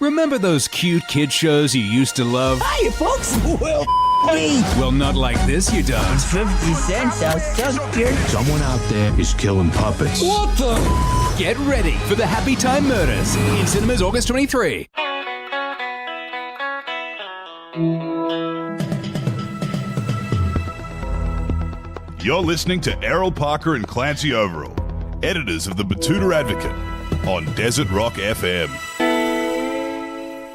Remember those cute kid shows you used to love? Hiya, folks. Well, me. Well, not like this, you don't. 50 cents, I'll suck your... Someone out there is killing puppets. What the? Get ready for the Happy Time Murders in cinemas August 23. You're listening to Errol Parker and Clancy Overall, editors of the Batuta Advocate, on Desert Rock FM.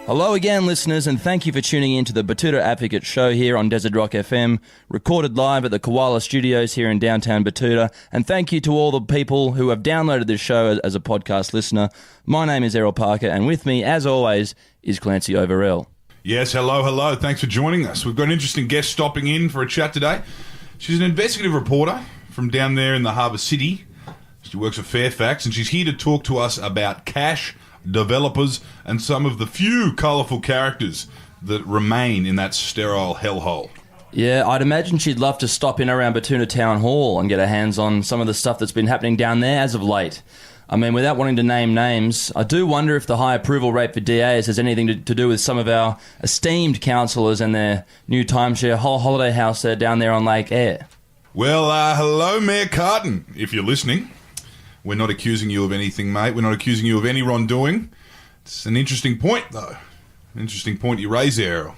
Hello again, listeners, and thank you for tuning in to the Batuta Advocate show here on Desert Rock FM, recorded live at the Koala Studios here in downtown Batuta. And thank you to all the people who have downloaded this show as a podcast listener. My name is Errol Parker, and with me, as always, is Clancy Overell. Yes, hello. Thanks for joining us. We've got an interesting guest stopping in for a chat today. She's an investigative reporter from down there in the Harbour City. She works for Fairfax, and she's here to talk to us about cash, developers, and some of the few colourful characters that remain in that sterile hellhole. Yeah, I'd imagine she'd love to stop in around Batuta Town Hall and get her hands on some of the stuff that's been happening down there as of late. I mean, without wanting to name names, I do wonder if the high approval rate for DAs has anything to do with some of our esteemed councillors and their new timeshare holiday house down there on Lake Eyre. Well, hello, Mayor Carton, if you're listening. We're not accusing you of anything, mate. We're not accusing you of any wrongdoing. It's an interesting point, though. An interesting point you raise there, Errol.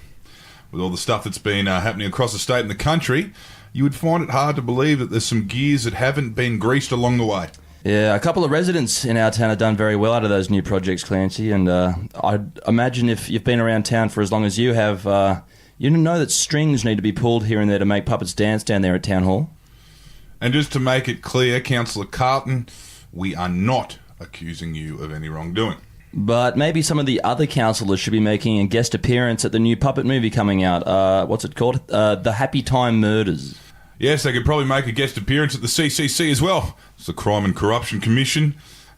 With all the stuff that's been happening across the state and the country, you would find it hard to believe that there's some gears that haven't been greased along the way. Yeah, a couple of residents in our town have done very well out of those new projects, Clancy, and I'd imagine if you've been around town for as long as you have, you know that strings need to be pulled here and there to make puppets dance down there at Town Hall. And just to make it clear, Councillor Carton, we are not accusing you of any wrongdoing. But maybe some of the other councillors should be making a guest appearance at the new puppet movie coming out. What's it called? The Happy Time Murders. Yes, they could probably make a guest appearance at the CCC as well. It's the Crime and Corruption Commission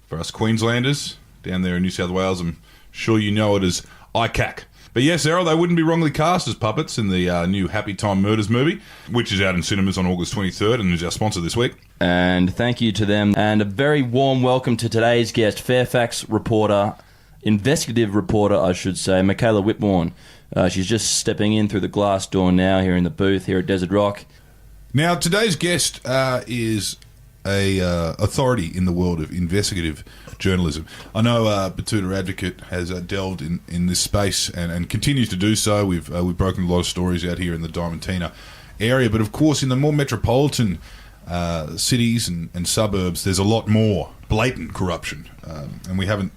for us Queenslanders down there in New South Wales. I'm sure you know it as ICAC. But yes, Errol, they wouldn't be wrongly cast as puppets in the new Happy Time Murders movie, which is out in cinemas on August 23rd and is our sponsor this week. And thank you to them. And a very warm welcome to today's guest, Fairfax reporter, investigative reporter, I should say, Michaela Whitbourn. She's just stepping in through the glass door now here in the booth here at Desert Rock. Now, today's guest is a authority in the world of investigative journalism. I know Batuta Advocate has delved in this space and continues to do so. We've broken a lot of stories out here in the Diamantina area, but of course in the more metropolitan cities and suburbs, there's a lot more blatant corruption, and we haven't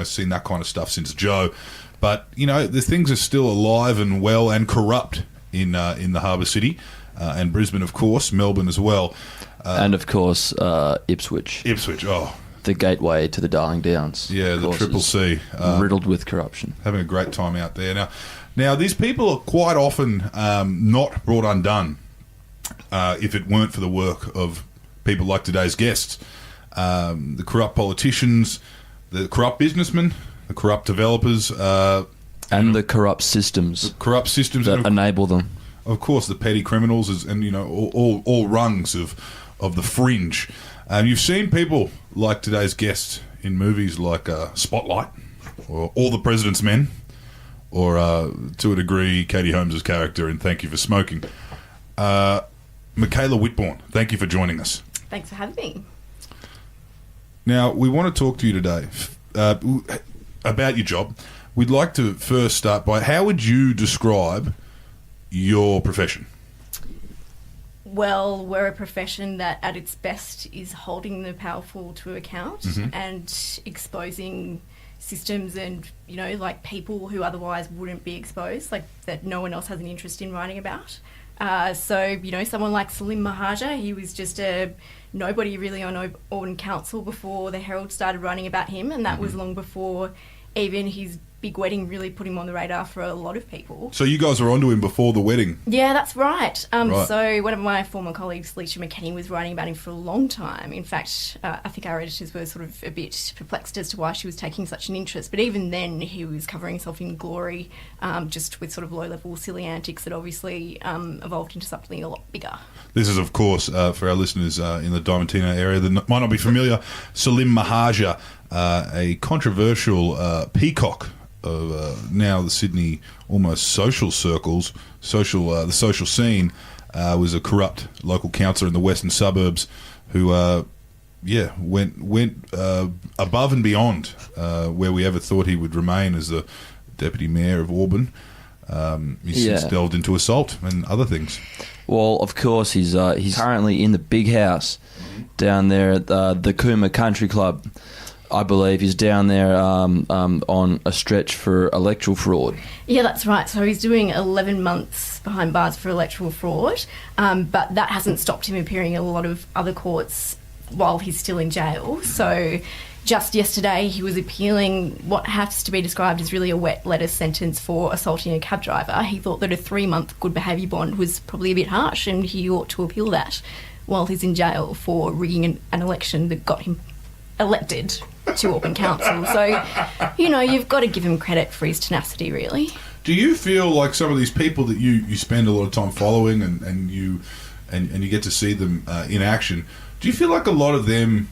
seen that kind of stuff since Joe. But the things are still alive and well and corrupt in the Harbour City. And Brisbane, of course, Melbourne as well. And, of course, Ipswich. Ipswich, oh. The gateway to the Darling Downs. Yeah, the Triple C. Riddled with corruption. Having a great time out there. Now these people are quite often not brought undone if it weren't for the work of people like today's guests. The corrupt politicians, the corrupt businessmen, the corrupt developers. And the corrupt systems. The corrupt systems. That enable them. Of course, the petty criminals and all rungs of the fringe. You've seen people like today's guests in movies like Spotlight, or All the President's Men, or to a degree, Katie Holmes' character in Thank You for Smoking. Michaela Whitbourn, thank you for joining us. Thanks for having me. Now, we want to talk to you today about your job. We'd like to first start by, how would you describe your profession? Well, we're a profession that at its best is holding the powerful to account and exposing systems and, like people who otherwise wouldn't be exposed, like that no one else has an interest in writing about. So, someone like Salim Mahaja, he was just a nobody really on Auburn Council before the Herald started writing about him, and that was long before even his big wedding really put him on the radar for a lot of people. So you guys were onto him before the wedding? Yeah, that's right. Right. So one of my former colleagues, Leisha McKenney, was writing about him for a long time. In fact, I think our editors were sort of a bit perplexed as to why she was taking such an interest. But even then, he was covering himself in glory, just with sort of low-level silly antics that obviously evolved into something a lot bigger. This is, of course, for our listeners in the Diamantina area that might not be familiar, Salim Mahaja, a controversial peacock now the Sydney almost social circles, the social scene, was a corrupt local councillor in the western suburbs who, went above and beyond where we ever thought he would remain as the deputy mayor of Auburn. He's since delved into assault and other things. Well, of course, he's currently in the big house down there at the Cooma Country Club. I believe he's down there on a stretch for electoral fraud. Yeah, that's right. So he's doing 11 months behind bars for electoral fraud, but that hasn't stopped him appearing in a lot of other courts while he's still in jail. So just yesterday he was appealing what has to be described as really a wet lettuce sentence for assaulting a cab driver. He thought that a 3-month good behaviour bond was probably a bit harsh and he ought to appeal that while he's in jail for rigging an election that got him elected to Auburn Council. So, you've got to give him credit for his tenacity, really. Do you feel like some of these people that you spend a lot of time following and you get to see them in action, do you feel like a lot of them,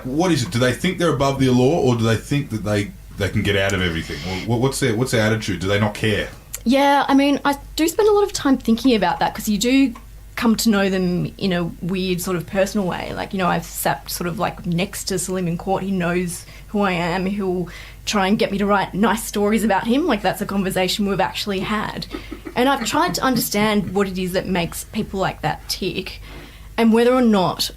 what is it? Do they think they're above the law, or do they think that they can get out of everything? What's their attitude? Do they not care? Yeah, I mean, I do spend a lot of time thinking about that, because you do come to know them in a weird sort of personal way. I've sat sort of next to Salim in court. He knows who I am. He'll try and get me to write nice stories about him. That's a conversation we've actually had. And I've tried to understand what it is that makes people like that tick, and whether or not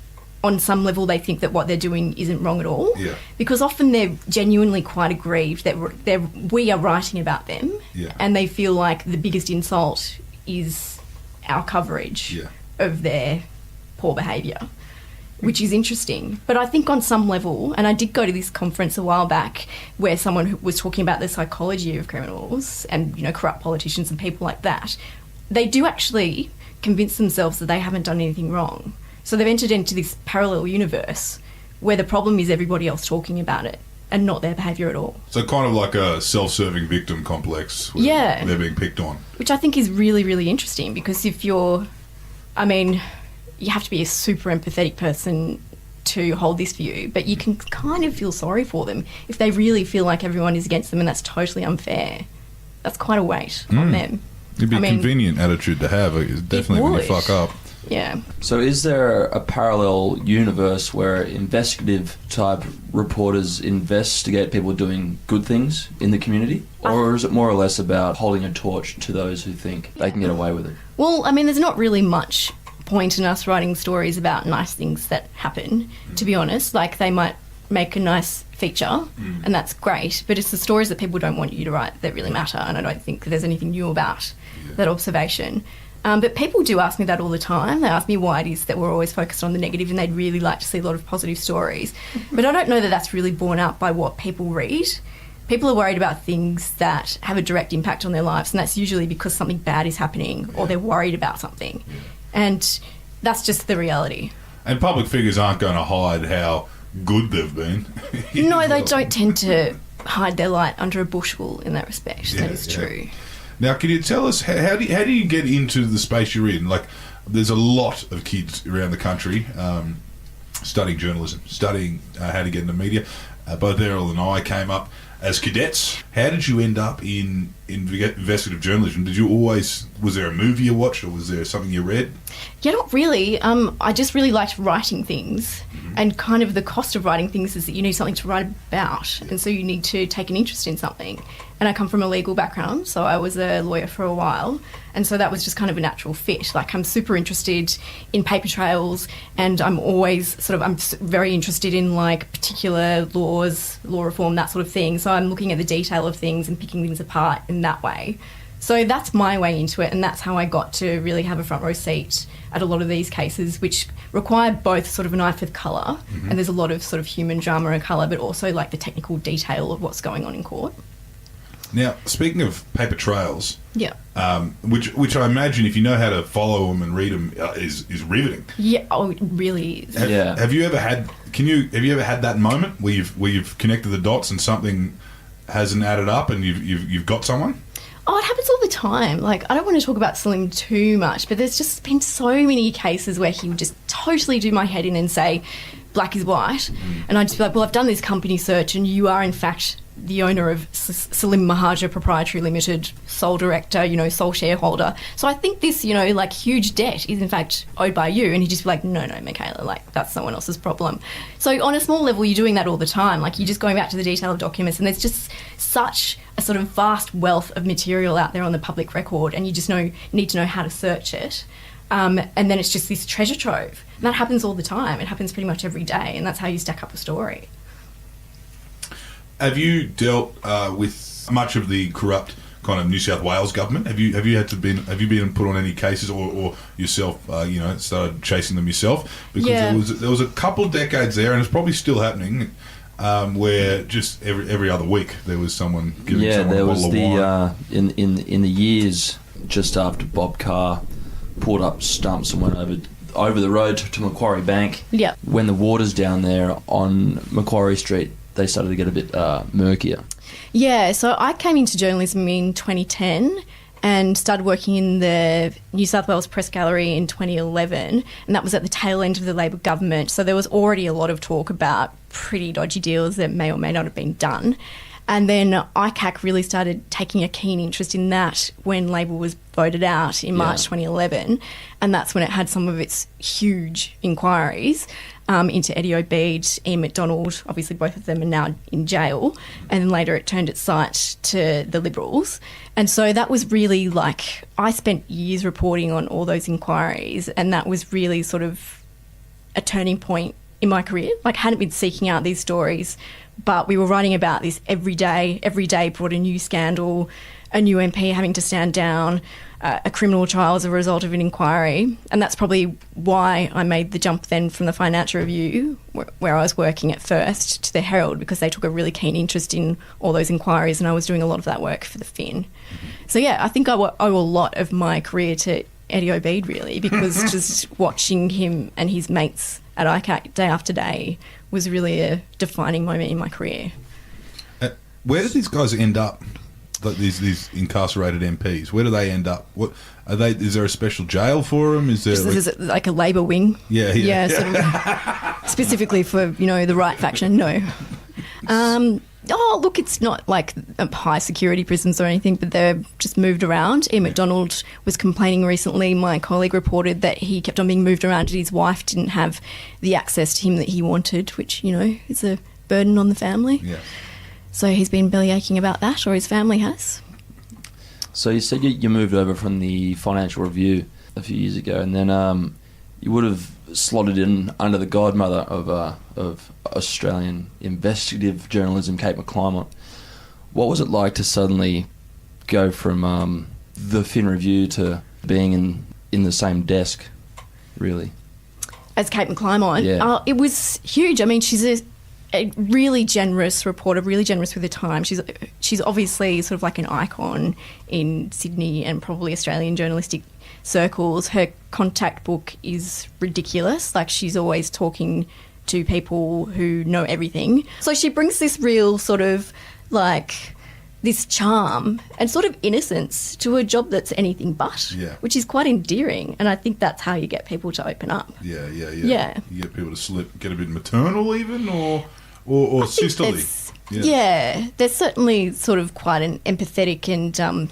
on some level they think that what they're doing isn't wrong at all. Yeah. Because often they're genuinely quite aggrieved that we are writing about them, and they feel like the biggest insult is our coverage of their poor behaviour, which is interesting. But I think on some level, and I did go to this conference a while back where someone was talking about the psychology of criminals and, corrupt politicians and people like that, they do actually convince themselves that they haven't done anything wrong. So they've entered into this parallel universe where the problem is everybody else talking about it and not their behaviour at all. So kind of like a self-serving victim complex where they're being picked on. Which I think is really, really interesting, because if you have to be a super empathetic person to hold this view, but you can kind of feel sorry for them if they really feel like everyone is against them and that's totally unfair. That's quite a weight on them. It'd be a convenient attitude to have, definitely when you fuck up. Yeah. So is there a parallel universe where investigative type reporters investigate people doing good things in the community? Or is it more or less about holding a torch to those who think they can get away with it? Well, there's not really much point in us writing stories about nice things that happen, to be honest. They might make a nice feature, and that's great, but it's the stories that people don't want you to write that really matter, and I don't think that there's anything new about that observation. But people do ask me that all the time. They ask me why it is that we're always focused on the negative, and they'd really like to see a lot of positive stories. But I don't know that that's really borne out by what people read. People are worried about things that have a direct impact on their lives, and that's usually because something bad is happening or they're worried about something. And that's just the reality. And public figures aren't going to hide how good they've been. No, they don't tend to hide their light under a bushel in that respect. That is true. Now, can you tell us, how do you get into the space you're in? There's a lot of kids around the country studying journalism, studying how to get into media. Both Errol and I came up as cadets. How did you end up in investigative journalism? Was there a movie you watched, or was there something you read? Yeah, not really. I just really liked writing things, and kind of the cost of writing things is that you need something to write about, and so you need to take an interest in something. And I come from a legal background, so I was a lawyer for a while, and so that was just kind of a natural fit. I'm super interested in paper trails, and I'm very interested in particular laws, law reform, that sort of thing. So I'm looking at the detail of things and picking things apart in that way. So that's my way into it, and that's how I got to really have a front row seat at a lot of these cases, which require both sort of an eye for colour, and there's a lot of sort of human drama and colour, but also the technical detail of what's going on in court. Now, speaking of paper trails, which I imagine if you know how to follow them and read them is riveting. Yeah, it really is. Have you ever had that moment where you've connected the dots and something hasn't added up and you've got someone? Oh, it happens all the time. I don't want to talk about Salim too much, but there's just been so many cases where he would just totally do my head in and say, black is white. And I'd just be like, well, I've done this company search and you are in fact the owner of Salim Mahaja Proprietary Limited, sole director, sole shareholder. So I think this, like huge debt is in fact owed by you. And he'd just be like, no, Michaela, like that's someone else's problem. So on a small level, you're doing that all the time. Like you're just going back to the detail of documents, and there's just such a sort of vast wealth of material out there on the public record, and you just need to know how to search it. And then it's just this treasure trove. And that happens all the time. It happens pretty much every day, and that's how you stack up a story. Have you dealt with much of the corrupt kind of New South Wales government? Have you been put on any cases or yourself started chasing them yourself? Because there was a couple of decades there, and it's probably still happening, where just every other week there was someone giving someone a bottle of wine. in the years just after Bob Carr pulled up stumps and went over the road to Macquarie Bank. Yeah. When the waters down there on Macquarie Street, they started to get a bit murkier. Yeah, so I came into journalism in 2010 and started working in the New South Wales Press Gallery in 2011, and that was at the tail end of the Labor government. So there was already a lot of talk about pretty dodgy deals that may or may not have been done. And then ICAC really started taking a keen interest in that when Labor was voted out in March 2011, and that's when it had some of its huge inquiries into Eddie Obeid, Ian McDonald. Obviously both of them are now in jail, and then later it turned its sight to the Liberals. And so that was really like, I spent years reporting on all those inquiries, and that was really sort of a turning point in my career. Like, I hadn't been seeking out these stories, but we were writing about this every day. Every day brought a new scandal, a new MP having to stand down, a criminal trial as a result of an inquiry. And that's probably why I made the jump then from the Financial Review, where I was working at first, to the Herald, because they took a really keen interest in all those inquiries, and I was doing a lot of that work for the Fin. So yeah, I think I owe a lot of my career to Eddie Obeid, really, because just watching him and his mates at ICAC day after day was really a defining moment in my career. Where did these guys end up? Like these incarcerated MPs, where do they end up? What are they? Is there a special jail for them? Is there like a Labor wing? Yeah. Sort of specifically for the right faction. No. Oh, look, it's not like high security prisons or anything, but they're just moved around. Ian McDonald was complaining recently. My colleague reported that he kept on being moved around and his wife didn't have the access to him that he wanted, which, is a burden on the family. Yeah. So he's been bellyaching about that, or his family has. So you said you moved over from the Financial Review a few years ago, and then you would have slotted in under the godmother of Australian investigative journalism, Kate McClymont. What was it like to suddenly go from the Fin Review to being in the same desk, really? As Kate McClymont? Yeah. It was huge. I mean, she's a really generous reporter, really generous with her time. She's obviously sort of like an icon in Sydney and probably Australian journalistic circles. Her contact book is ridiculous. Like, she's always talking to people who know everything. So she brings this real sort of like this charm and sort of innocence to a job that's anything but, which is quite endearing. And I think that's how you get people to open up. Yeah. Yeah. You get people to get a bit maternal even, or sisterly. Yeah, there's certainly sort of quite an empathetic and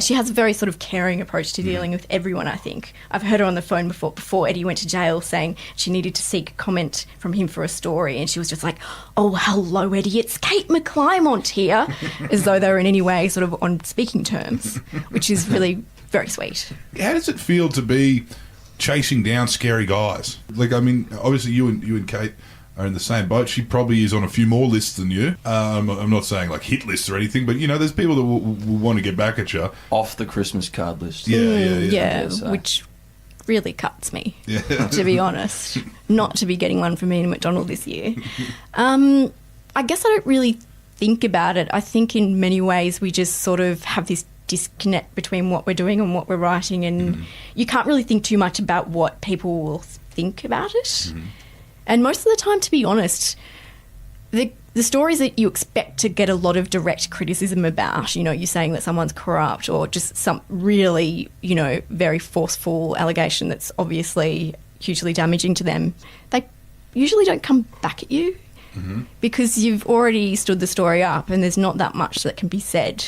she has a very sort of caring approach to dealing with everyone, I think. I've heard her on the phone before Eddie went to jail saying she needed to seek comment from him for a story, and she was just like, "Oh, hello, Eddie, it's Kate McClymont here," as though they were in any way sort of on speaking terms, which is really very sweet. How does it feel to be chasing down scary guys? Like, I mean, obviously you and Kate are in the same boat. She probably is on a few more lists than you. I'm not saying like hit lists or anything, but there's people that will want to get back at you. Off the Christmas card list. Yeah, which really cuts me, to be honest. Not to be getting one from Ian McDonald this year. I guess I don't really think about it. I think in many ways we just sort of have this disconnect between what we're doing and what we're writing, and you can't really think too much about what people will think about it. And most of the time, to be honest, the stories that you expect to get a lot of direct criticism about, you're saying that someone's corrupt or just some really, very forceful allegation that's obviously hugely damaging to them, they usually don't come back at you. because you've already stood the story up and there's not that much that can be said.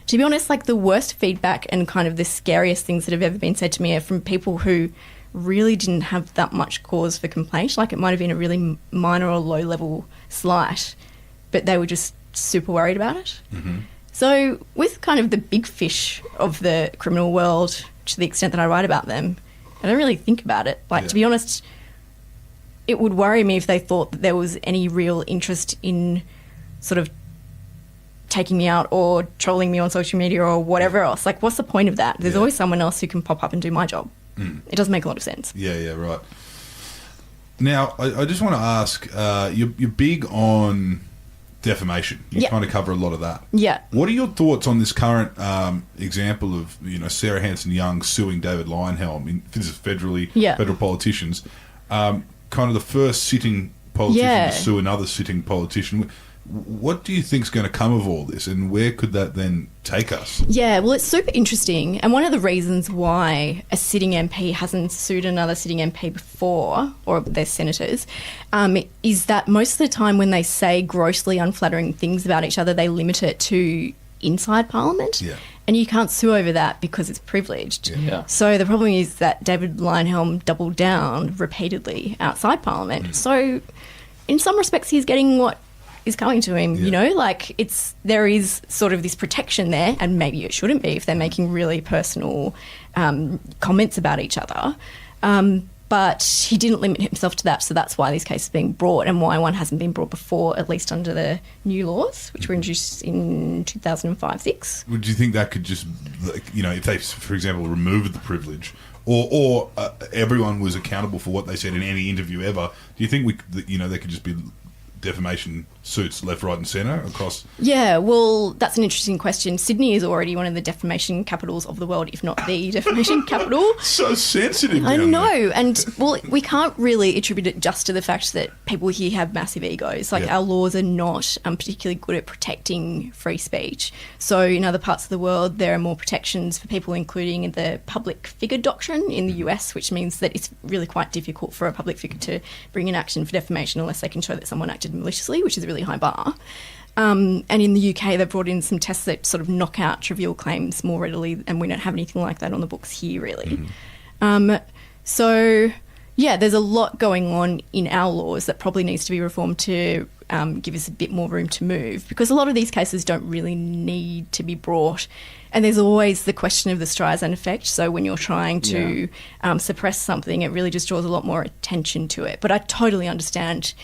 To be honest, like the worst feedback and kind of the scariest things that have ever been said to me are from people who really didn't have that much cause for complaint. Like it might have been a really minor or low-level slight, but they were just super worried about it. So with kind of the big fish of the criminal world, to the extent that I write about them, I don't really think about it. Like, to be honest, it would worry me if they thought that there was any real interest in sort of taking me out or trolling me on social media or whatever else. Like, what's the point of that? There's always someone else who can pop up and do my job. It doesn't make a lot of sense. Yeah, right. Now, I just want to ask, you're big on defamation. You kind of cover a lot of that. Yeah. What are your thoughts on this current example of Sarah Hanson-Young suing David Leyonhjelm? This is federal politicians. Kind of the first sitting politician to sue another sitting politician. What do you think is going to come of all this, and where could that then take us? Yeah, well, it's super interesting, and one of the reasons why a sitting MP hasn't sued another sitting MP before, or their senators, is that most of the time when they say grossly unflattering things about each other, they limit it to inside Parliament. Yeah. And you can't sue over that because it's privileged. Yeah. So the problem is that David Leyonhjelm doubled down repeatedly outside Parliament. So in some respects, he's getting what is coming to him, like there is sort of this protection there, and maybe it shouldn't be if they're making really personal comments about each other. But he didn't limit himself to that, so that's why this case is being brought and why one hasn't been brought before, at least under the new laws, which were introduced in 2005-6. Would you think that could just, if they, for example, removed the privilege, or everyone was accountable for what they said in any interview ever, do you think there could just be defamation suits left, right and centre across? Yeah, well, that's an interesting question. Sydney is already one of the defamation capitals of the world, if not the defamation capital. So sensitive. I know. And, well, we can't really attribute it just to the fact that people here have massive egos. Like, our laws are not particularly good at protecting free speech. So in other parts of the world, there are more protections for people, including the public figure doctrine in the US, which means that it's really quite difficult for a public figure to bring an action for defamation unless they can show that someone acted maliciously, which is a really high bar. And in the UK, they've brought in some tests that sort of knock out trivial claims more readily, and we don't have anything like that on the books here, really. So, there's a lot going on in our laws that probably needs to be reformed to give us a bit more room to move, because a lot of these cases don't really need to be brought. And there's always the question of the Streisand effect. So when you're trying to suppress something, it really just draws a lot more attention to it. But I totally understand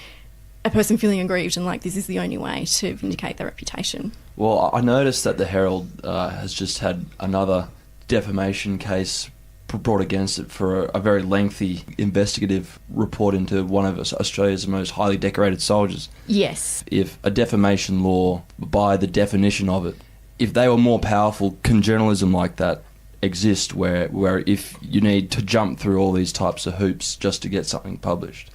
a person feeling aggrieved and like this is the only way to vindicate their reputation. Well, I noticed that the Herald has just had another defamation case brought against it for a very lengthy investigative report into one of Australia's most highly decorated soldiers. Yes. If a defamation law, by the definition of it, if they were more powerful, can journalism like that exist where if you need to jump through all these types of hoops just to get something published?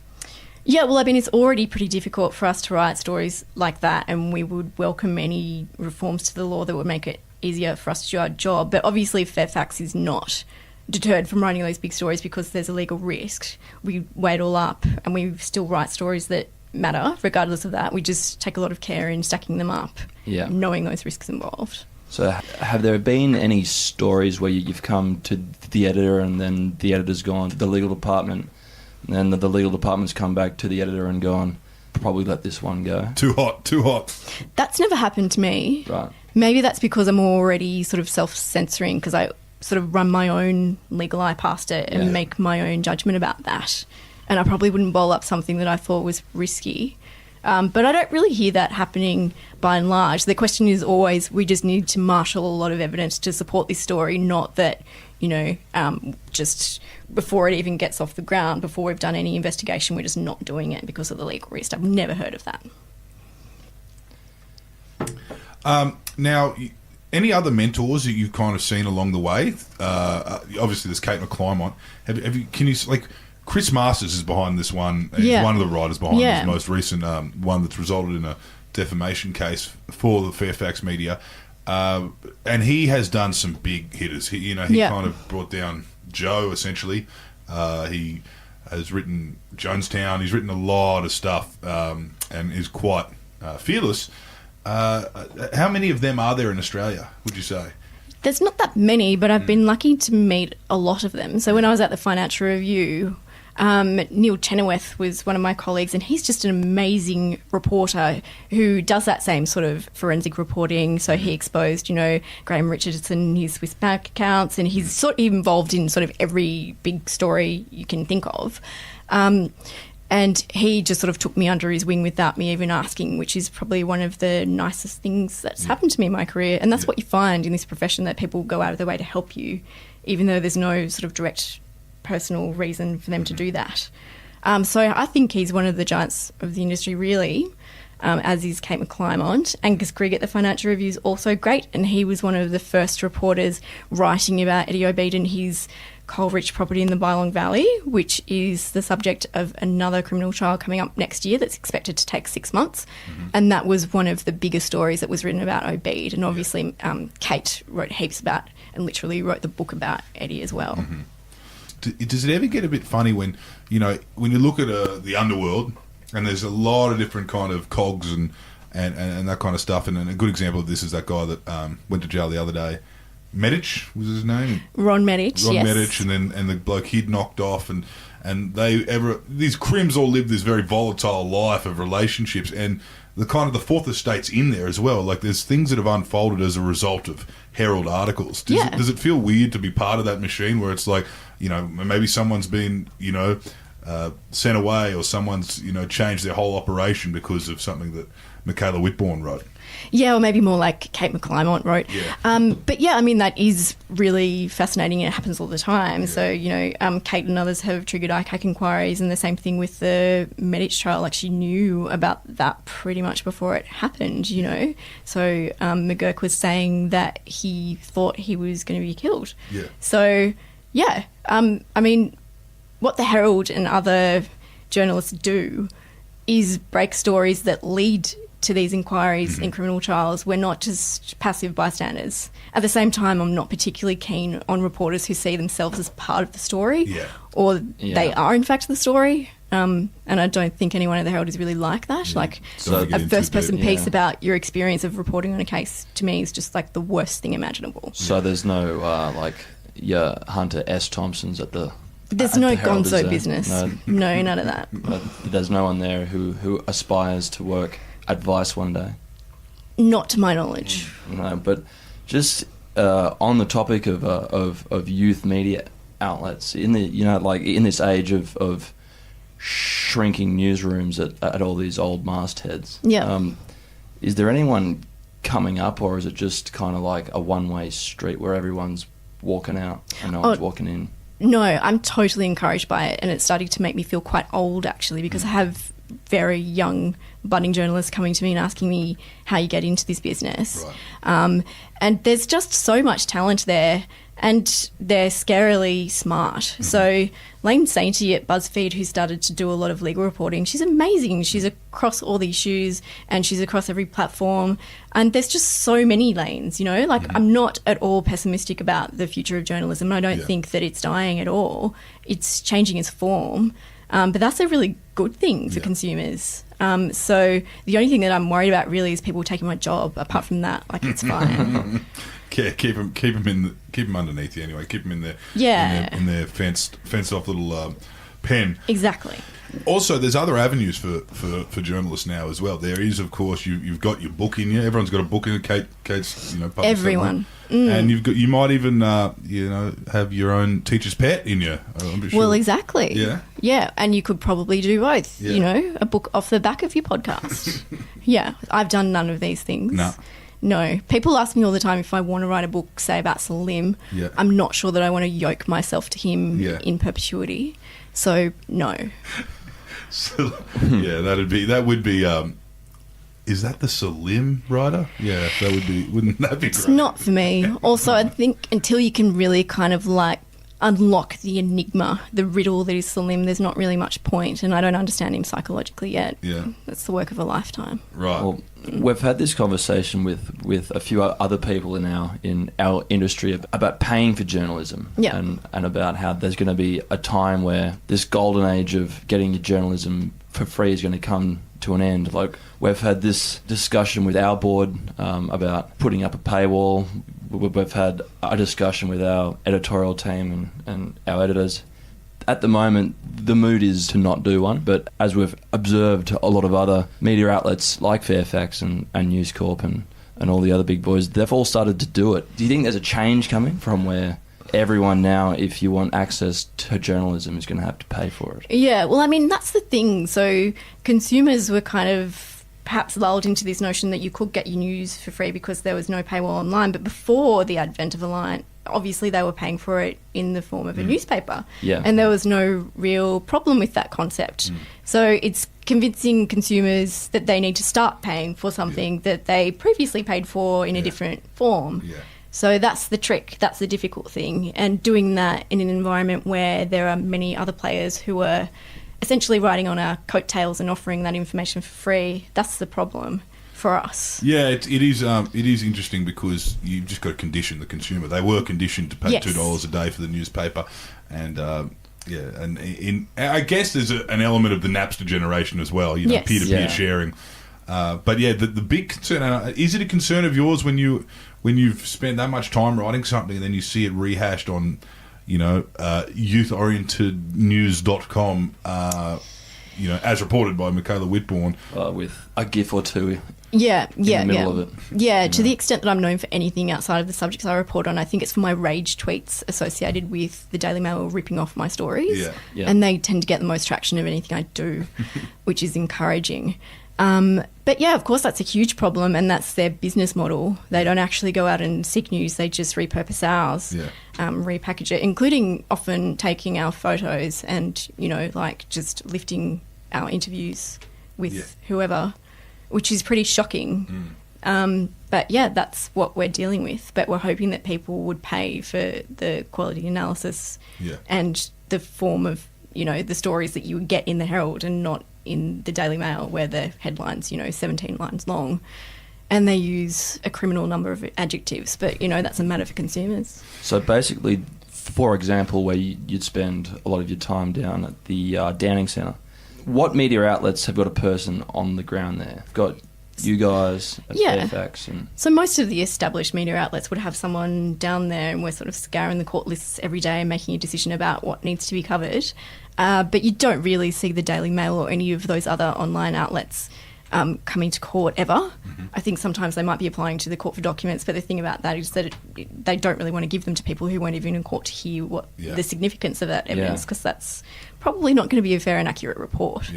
Yeah, well, I mean, it's already pretty difficult for us to write stories like that, and we would welcome any reforms to the law that would make it easier for us to do our job. But obviously Fairfax is not deterred from writing those big stories because there's a legal risk. We weigh it all up and we still write stories that matter regardless of that. We just take a lot of care in stacking them up, knowing those risks involved. So have there been any stories where you've come to the editor and then the editor's gone to the legal department and then the legal department's come back to the editor and gone, probably let this one go? Too hot. That's never happened to me. Right. Maybe that's because I'm already sort of self-censoring because I sort of run my own legal eye past it and make my own judgment about that. And I probably wouldn't bowl up something that I thought was risky. But I don't really hear that happening by and large. The question is always, we just need to marshal a lot of evidence to support this story, not that, just before it even gets off the ground, before we've done any investigation, we're just not doing it because of the legal risk. I've never heard of that. Now, any other mentors that you've kind of seen along the way? Obviously, there's Kate McClymont. Can you Chris Masters is behind this one. He's one of the writers behind this most recent one that's resulted in a defamation case for the Fairfax media. And he has done some big hitters. He kind of brought down Joe, essentially. He has written Jonestown. He's written a lot of stuff and is quite fearless. How many of them are there in Australia, would you say? There's not that many, but I've been lucky to meet a lot of them. So when I was at the Financial Review, Neil Chenoweth was one of my colleagues, and he's just an amazing reporter who does that same sort of forensic reporting. So he exposed, Graham Richardson, his Swiss bank accounts, and he's sort of involved in sort of every big story you can think of. And he just sort of took me under his wing without me even asking, which is probably one of the nicest things that's happened to me in my career. And that's what you find in this profession, that people go out of their way to help you, even though there's no sort of direct personal reason for them to do that. So I think he's one of the giants of the industry, really, as is Kate McClymont. Angus Grigg at the Financial Review is also great, and he was one of the first reporters writing about Eddie Obeid and his Coleridge property in the Bylong Valley, which is the subject of another criminal trial coming up next year that's expected to take 6 months. And that was one of the biggest stories that was written about Obeid. And obviously Kate wrote heaps about, and literally wrote the book about Eddie as well. Does it ever get a bit funny when you look at the underworld, and there's a lot of different kind of cogs and that kind of stuff, and a good example of this is that guy that went to jail the other day. Medich was his name. Ron Medich, Ron yes. Medich, and the bloke he'd knocked off, and these crims all live this very volatile life of relationships, and the kind of the Fourth Estate's in there as well. Like there's things that have unfolded as a result of Herald articles. Does it feel weird to be part of that machine where it's like, maybe someone's been, sent away, or someone's, changed their whole operation because of something that Michaela Whitbourn wrote? Yeah, or maybe more like Kate McClymont wrote. Yeah. But yeah, I mean, that is really fascinating, and it happens all the time. Yeah. So, Kate and others have triggered ICAC inquiries, and the same thing with the Medich trial. Like, she knew about that pretty much before it happened, So, McGurk was saying that he thought he was going to be killed. Yeah. So, yeah. I mean, what the Herald and other journalists do is break stories that lead to these inquiries in criminal trials. We're not just passive bystanders. At the same time, I'm not particularly keen on reporters who see themselves as part of the story, or they are in fact the story. And I don't think anyone at the Herald is really like that. Like, a first-person piece about your experience of reporting on a case, to me, is just like the worst thing imaginable. So there's no your Hunter S. Thompsons at the... There's no gonzo business. No, none of that. There's no one there who aspires to work at Vice one day. Not to my knowledge. No, but just on the topic of youth media outlets, in this age of shrinking newsrooms at all these old mastheads. Yeah. Is there anyone coming up, or is it just kind of like a one-way street where everyone's walking out and no one's walking in? No, I'm totally encouraged by it, and it's starting to make me feel quite old, actually, because I have very young budding journalists coming to me and asking me how you get into this business. Right. And there's just so much talent there, and they're scarily smart. So Lane Sainty at BuzzFeed, who started to do a lot of legal reporting, she's amazing. She's across all these issues, and she's across every platform. And there's just so many lanes, I'm not at all pessimistic about the future of journalism. I don't think that it's dying at all. It's changing its form. But that's a really good thing for consumers. So the only thing that I'm worried about really is people taking my job. Apart from that, it's fine. Yeah, keep them underneath you anyway. Keep them in their fenced off little pen. Exactly. Also, there's other avenues for journalists now as well. There is, of course, you've got your book in you. Everyone's got a book in it. Kate's published everyone, and you might even have your own teacher's pet in you. Well, exactly. Yeah, and you could probably do both. Yeah. A book off the back of your podcast. Yeah, I've done none of these things. No. People ask me all the time if I want to write a book, say, about Salim. Yeah. I'm not sure that I want to yoke myself to him in perpetuity. So, no. So, that would be. Is that the Salim writer? Yeah, that would be. Wouldn't that be great? It's not for me. Also, I think until you can really kind of unlock the enigma, the riddle that is Salim, there's not really much point, and I don't understand him psychologically yet. Yeah. That's the work of a lifetime. Right. Well, we've had this conversation with a few other people in our industry about paying for journalism, Yeah. and about how there's going to be a time where this golden age of getting your journalism for free is going to come to an end. Like, we've had this discussion with our board about putting up a paywall. We've had a discussion with our editorial team and our editors. At the moment, the mood is to not do one, but as we've observed a lot of other media outlets like Fairfax and News Corp and all the other big boys, they've all started to do it. Do you think there's a change coming from where everyone now, if you want access to journalism, is going to have to pay for it? Yeah, well, I mean, that's the thing. So consumers were kind of perhaps lulled into this notion that you could get your news for free because there was no paywall online. But before the advent of Alliant, obviously they were paying for it in the form of a newspaper. Yeah. And there was no real problem with that concept. So it's convincing consumers that they need to start paying for something that they previously paid for in a different form. Yeah. So that's the trick, that's the difficult thing. And doing that in an environment where there are many other players who are essentially riding on our coattails and offering that information for free, that's the problem for us. Yeah, it is interesting because you've just got to condition the consumer. They were conditioned to pay Yes. $2 a day for the newspaper, and I guess there's an element of the Napster generation as well. Yes. Peer-to-peer Yeah. sharing. But yeah, the big concern is it a concern of yours when you've spent that much time writing something and then you see it rehashed on, youth-orientednews.com, as reported by Michaela Whitbourn. With a GIF or two Yeah, in the middle of it. Yeah, to the extent that I'm known for anything outside of the subjects I report on, I think it's for my rage tweets associated with the Daily Mail ripping off my stories. Yeah. Yeah. And they tend to get the most traction of anything I do, which is encouraging. But yeah, of course, that's a huge problem, and that's their business model. They don't actually go out and seek news; they just repurpose ours, repackage it, including often taking our photos and just lifting our interviews with whoever, which is pretty shocking. But yeah, that's what we're dealing with. But we're hoping that people would pay for the quality analysis and the form of the stories that you would get in the Herald and not in the Daily Mail, where the headline's 17 lines long and they use a criminal number of adjectives, but that's a matter for consumers. So basically, for example, where you'd spend a lot of your time down at the Downing Centre, what media outlets have got a person on the ground there? Got you guys at Fairfax? So most of the established media outlets would have someone down there, and we're sort of scouring the court lists every day and making a decision about what needs to be covered. But you don't really see the Daily Mail or any of those other online outlets coming to court ever. I think sometimes they might be applying to the court for documents, but the thing about that is that they don't really want to give them to people who weren't even in court to hear what the significance of that evidence, because that's probably not going to be a fair and accurate report.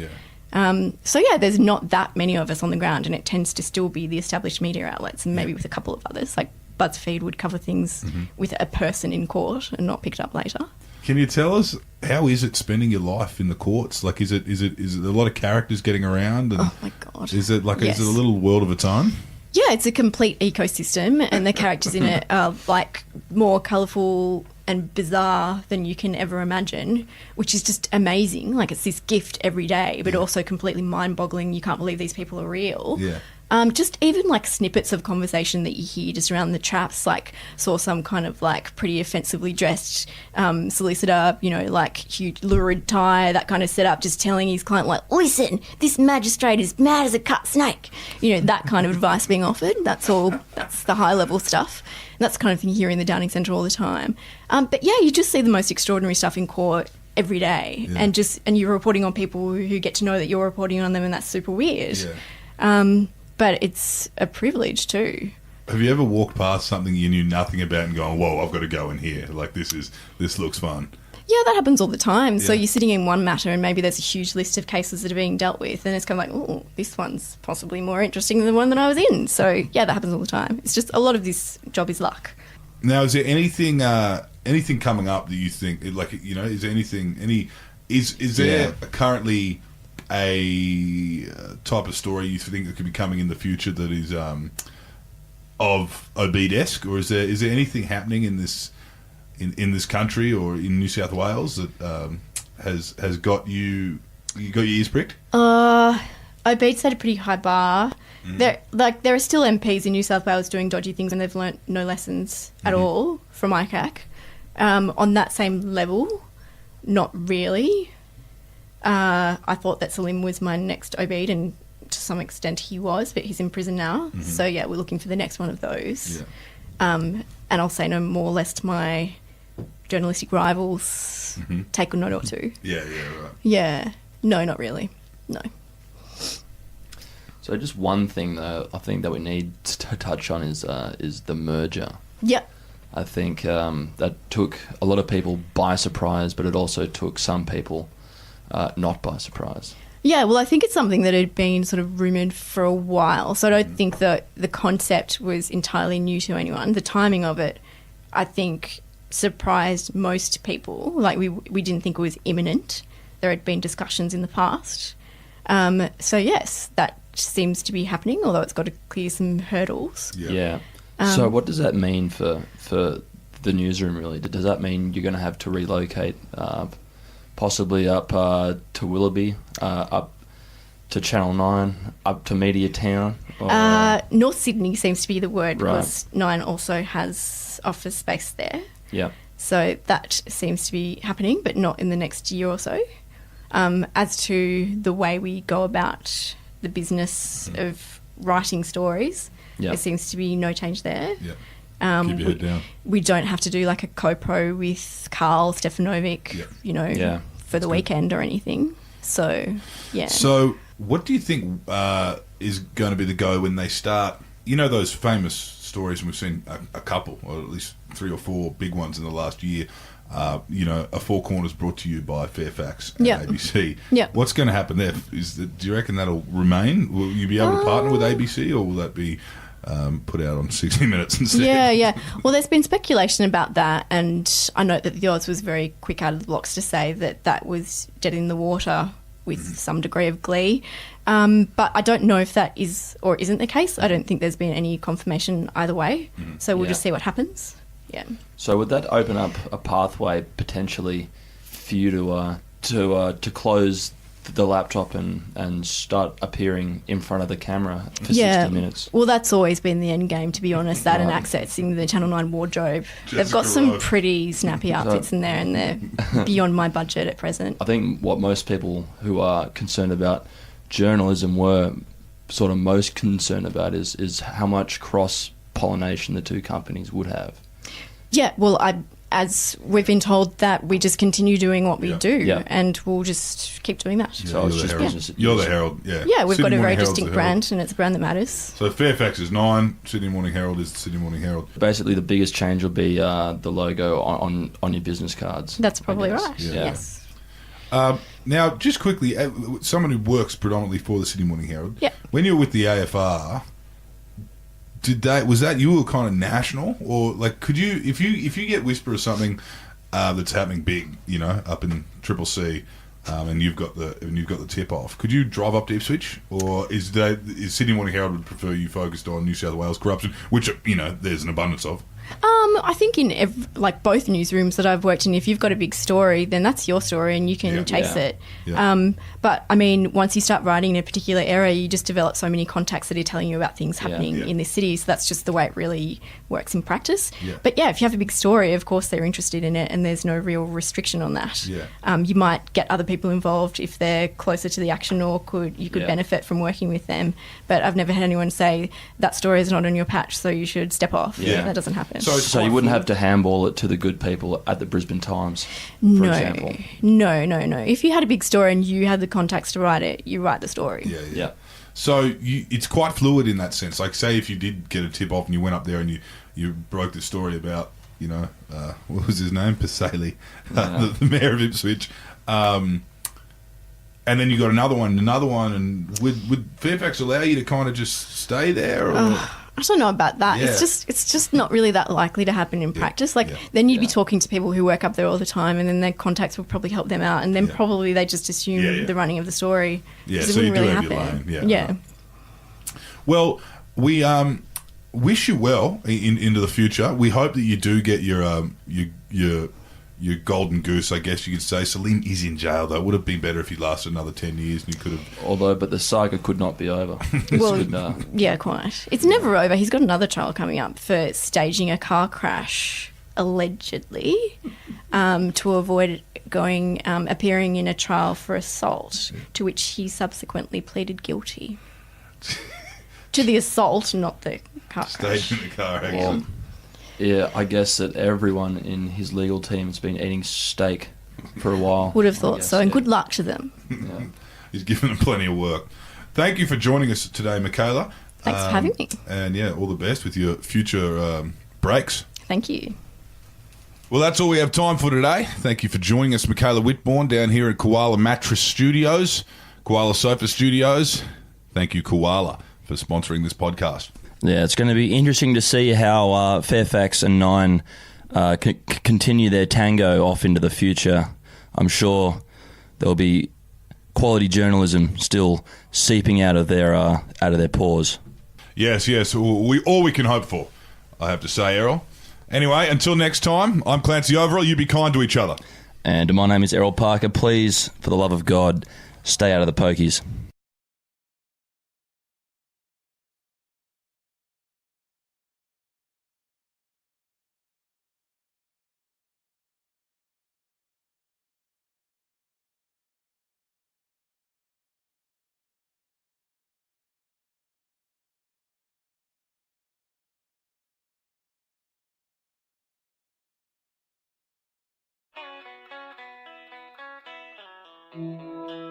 So yeah, there's not that many of us on the ground, and it tends to still be the established media outlets, and maybe with a couple of others, like BuzzFeed would cover things with a person in court and not picked up later. Can you tell us how is it spending your life in the courts? Like, is it a lot of characters getting around? And Oh my God. is it Yes. is it a little world of its own? Yeah, it's a complete ecosystem, and the characters in it are like more colourful and bizarre than you can ever imagine, which is just amazing. Like, it's this gift every day, but also completely mind-boggling. You can't believe these people are real. Yeah. Just even like snippets of conversation that you hear just around the traps, like saw some kind of like pretty offensively dressed solicitor, like huge lurid tie, that kind of setup, just telling his client like, listen, this magistrate is mad as a cut snake. That kind of advice being offered. That's the high level stuff. And that's the kind of thing you hear in the Downing Centre all the time. But yeah, you just see the most extraordinary stuff in court every day, and you're reporting on people who get to know that you're reporting on them, and that's super weird. But it's a privilege too. Have you ever walked past something you knew nothing about and gone, whoa, I've got to go in here. Like, this looks fun. Yeah, that happens all the time. So Yeah. you're sitting in one matter and maybe there's a huge list of cases that are being dealt with, and it's kind of like, oh, this one's possibly more interesting than the one that I was in. So yeah, that happens all the time. It's just a lot of this job is luck. Now, is there anything coming up that you think, like, is there is there currently a type of story you think that could be coming in the future that is of OB desk, or is there anything happening in this in this country or in New South Wales that has got you got your ears pricked? OBEAD set a pretty high bar. There are still MPs in New South Wales doing dodgy things, and they've learnt no lessons at all from ICAC. On that same level, not really. I thought that Salim was my next OBEAD, and to some extent he was, but he's in prison now. So yeah, we're looking for the next one of those. And I'll say no more lest my journalistic rivals take a note or two. Yeah, right. Yeah. No, not really. No. So just one thing though, I think that we need to touch on is the merger. Yep. I think that took a lot of people by surprise, but it also took some people not by surprise. Yeah, well, I think it's something that had been sort of rumoured for a while. So I don't think that the concept was entirely new to anyone. The timing of it, I think, surprised most people. Like, we didn't think it was imminent. There had been discussions in the past. So, yes, that seems to be happening, although it's got to clear some hurdles. Yeah. So what does that mean for the newsroom, really? Does that mean you're going to have to relocate possibly up to Willoughby, up to Channel 9, up to Media Town? North Sydney seems to be the word, Right. because Nine also has office space there. Yeah. So that seems to be happening, but not in the next year or so. As to the way we go about the business of writing stories, there seems to be no change there. Yeah. Keep your head down. We don't have to do like a co-pro with Carl Stefanovic, for the weekend or anything. So, yeah. So, what do you think is going to be the go when they start? You know those famous stories, and we've seen a couple, or at least 3 or 4 big ones in the last year. A Four Corners brought to you by Fairfax and ABC. Yeah. What's going to happen there? Do you reckon that'll remain? Will you be able to partner with ABC, or will that be put out on 60 Minutes instead? Yeah. Well, there's been speculation about that, and I know that the Oz was very quick out of the blocks to say that was dead in the water with some degree of glee. But I don't know if that is or isn't the case. I don't think there's been any confirmation either way. So we'll just see what happens. Yeah. So would that open up a pathway potentially for you to close the laptop and start appearing in front of the camera for 60 minutes? Well, that's always been the end game, to be honest, that and accessing the Channel 9 wardrobe. They've got some pretty snappy outfits in there, and they're beyond my budget at present. I think what most people who are concerned about journalism were sort of most concerned about is how much cross-pollination the two companies would have. Yeah, well, as we've been told that we just continue doing what we do, Yeah. and we'll just keep doing that. Yeah, So it's just business. You're the Herald, yeah. Yeah, we've Sydney got a very Morning Herald's distinct the Herald. brand, and it's a brand that matters. So Fairfax is 9, Sydney Morning Herald is the Sydney Morning Herald. Basically, the biggest change will be the logo on your business cards. That's probably I guess. right. Yeah. Yes. Now, just quickly, someone who works predominantly for the Sydney Morning Herald, Yeah. when you were with the AFR, was that you were kind of national, or like could you if you get whisper of something that's happening big, up in Triple C, and you've got the tip off, could you drive up to Ipswich, or is Sydney Morning Herald would prefer you focused on New South Wales corruption, which there's an abundance of? I think in both newsrooms that I've worked in, if you've got a big story, then that's your story and you can chase it. Yeah. But I mean, once you start writing in a particular area, you just develop so many contacts that are telling you about things happening in this city. So that's just the way it really works in practice. Yeah. But yeah, if you have a big story, of course they're interested in it, and there's no real restriction on that. Yeah. You might get other people involved if they're closer to the action, or you could benefit from working with them. But I've never had anyone say that story is not on your patch, so you should step off. Yeah. That doesn't happen. So you wouldn't have to handball it to the good people at the Brisbane Times, for example. No. If you had a big story and you had the contacts to write it, you write the story. Yeah. So it's quite fluid in that sense. Like, say if you did get a tip off and you went up there and you broke the story about, what was his name? Pasali, the mayor of Ipswich. And then you got another one, and would Fairfax allow you to kind of just stay there? Or? I don't know about that. Yeah. It's just not really that likely to happen in practice. Then you'd be talking to people who work up there all the time, and then their contacts will probably help them out, and then probably they just assume the running of the story. Yeah, 'cause it so you wouldn't do really have your happen. lane. Yeah. Well, we wish you well into the future. We hope that you do get your golden goose, I guess you could say. Salim is in jail, though. It would have been better if he lasted another 10 years and you could have... But the saga could not be over. Well, yeah, quite. It's never over. He's got another trial coming up for staging a car crash, allegedly, to avoid appearing in a trial for assault, to which he subsequently pleaded guilty. To the assault, not the car crash. Staging the car accident. Yeah, I guess that everyone in his legal team has been eating steak for a while. Would have thought so, and good luck to them. Yeah. He's given them plenty of work. Thank you for joining us today, Michaela. Thanks for having me. And yeah, all the best with your future breaks. Thank you. Well, that's all we have time for today. Thank you for joining us, Michaela Whitbourn, down here at Koala Mattress Studios, Koala Sofa Studios. Thank you, Koala, for sponsoring this podcast. Yeah, it's going to be interesting to see how Fairfax and Nine continue their tango off into the future. I'm sure there'll be quality journalism still seeping out of their pores. Yes. All we can hope for, I have to say, Errol. Anyway, until next time, I'm Clancy Overall. You be kind to each other. And my name is Errol Parker. Please, for the love of God, stay out of the pokies. Thank you.